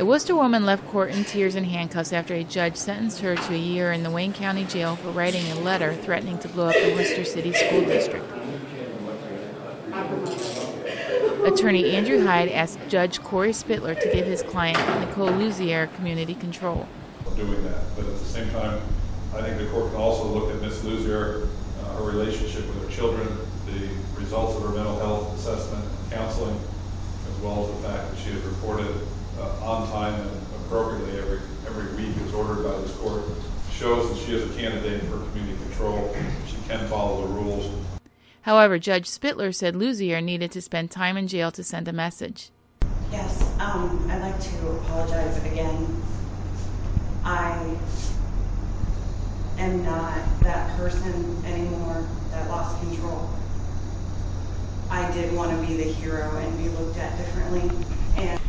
A Wooster woman left court in tears and handcuffs after a judge sentenced her to a year in the Wayne County Jail for writing a letter threatening to blow up the Wooster City School District. Attorney Andrew Hyde asked Judge Corey Spitler to give his client, Nichole Luzier, community control. Doing that, but at the same time, I think the court can also look at Ms. Luzier, her relationship with her children, the results of her mental health assessment and counseling, as well as the fact that she has reported on time and appropriately every week as ordered by this court, shows that she is a candidate for community control. She can follow the rules. However, Judge Spitler said Luzier needed to spend time in jail to send a message. Yes, I'd like to apologize again. I am not that person anymore that lost control. I did want to be the hero and be looked at differently. And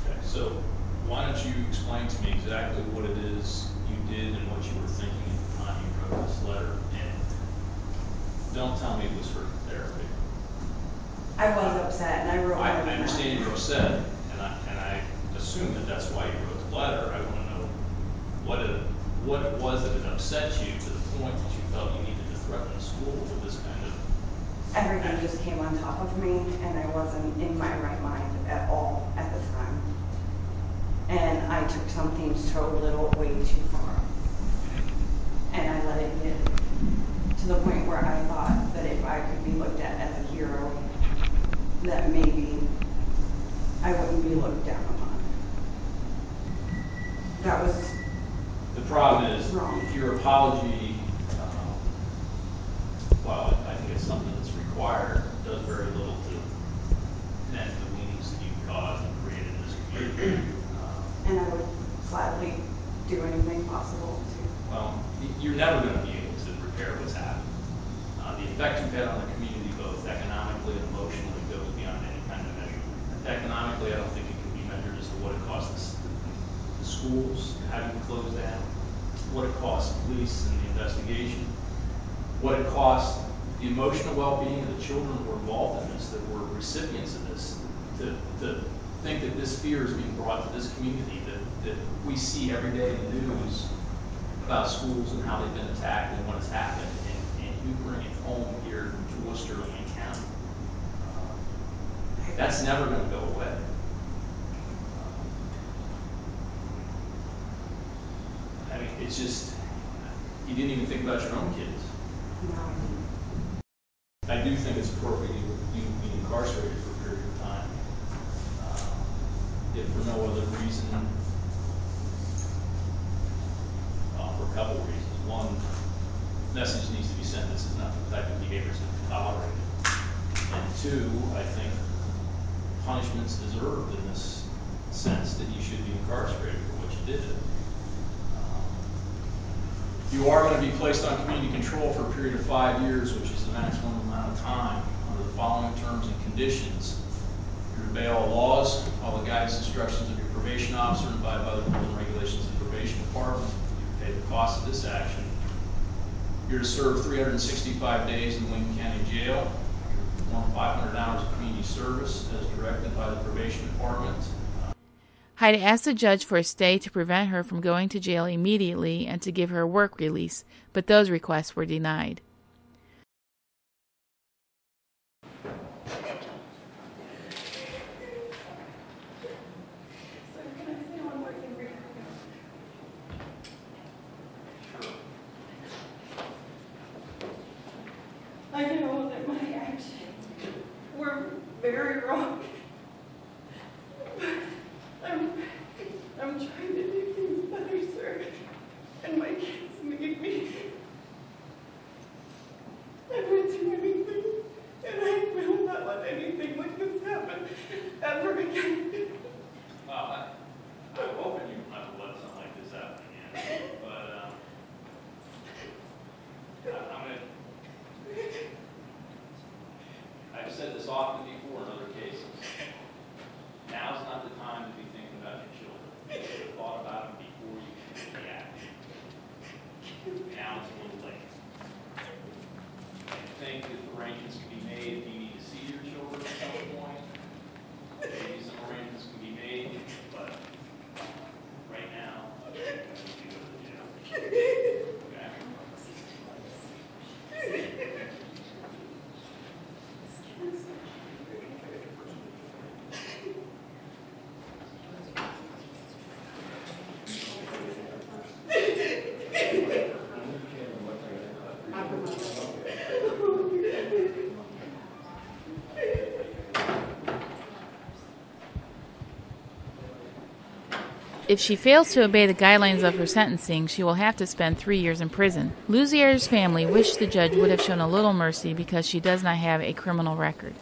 okay, so why don't you explain to me exactly what it is you did and what you were thinking at the time you wrote this letter? And don't tell me it was for therapy. I was upset, and I wrote. I understand you're upset, and I assume that that's why you wrote the letter. I want to know what it was that had upset you to the point that you felt you needed to threaten the school with this kind of. Everything just came on top of me, and I wasn't in my right mind at all at the time. And I took something so little way too far. And I let it get to the point where I thought that if I could be looked at as a hero, that maybe I wouldn't be looked down upon. That was the problem is wrong. Your apology, well, I think it's something that's required, does very little to mend the meanings that you've caused and created in this community. And I would gladly do anything possible to. Well, you're never going to be able to repair what's happened. The effect you've had on the community, both economically and emotionally, goes beyond any kind of measurement. Economically, I don't think it can be measured as to what it costs the schools having to close down, what it costs police and the investigation, what it costs the emotional well-being of the children who were involved in this, that were recipients of this, to think that this fear is being brought to this community, that we see every day in the news about schools and how they've been attacked and what has happened, and you bring it home here to Wooster and Wayne County. That's never going to go away. I mean, it's just, you didn't even think about your own kids. No. I do think it's appropriate you be incarcerated for a period of time. If for no other reason, for a couple of reasons. One, message needs to be sent, this is not the type of behavior that's to be tolerated. And two, I think punishment's deserved in this sense that you should be incarcerated for what you did. You are going to be placed on community control for a period of 5 years, which is the maximum amount of time under the following terms and conditions. You're to obey all laws, follow the guidance and instructions of your probation officer, and abide by the rules and regulations of the probation department. You pay the cost of this action. You're to serve 365 days in Wayne County Jail. You're to perform 500 hours of community service as directed by the probation department. Hyde asked the judge for a stay to prevent her from going to jail immediately and to give her a work release, but those requests were denied. I know that my actions were very wrong. I'm trying to do things better, sir. And my kids need me. I went through anything, and I will not let anything like this happen ever again. Well, I'm hoping you will never let something like this happen again. But I've said this often before in other cases. Now's not the time to be thinking about your children. You should have thought about them before you react. Now it's a little late. I think that arrangements can be made if you need to see your children at some point. Maybe some arrangements can be made, but If she fails to obey the guidelines of her sentencing, she will have to spend 3 years in prison. Luzier's family wished the judge would have shown a little mercy because she does not have a criminal record.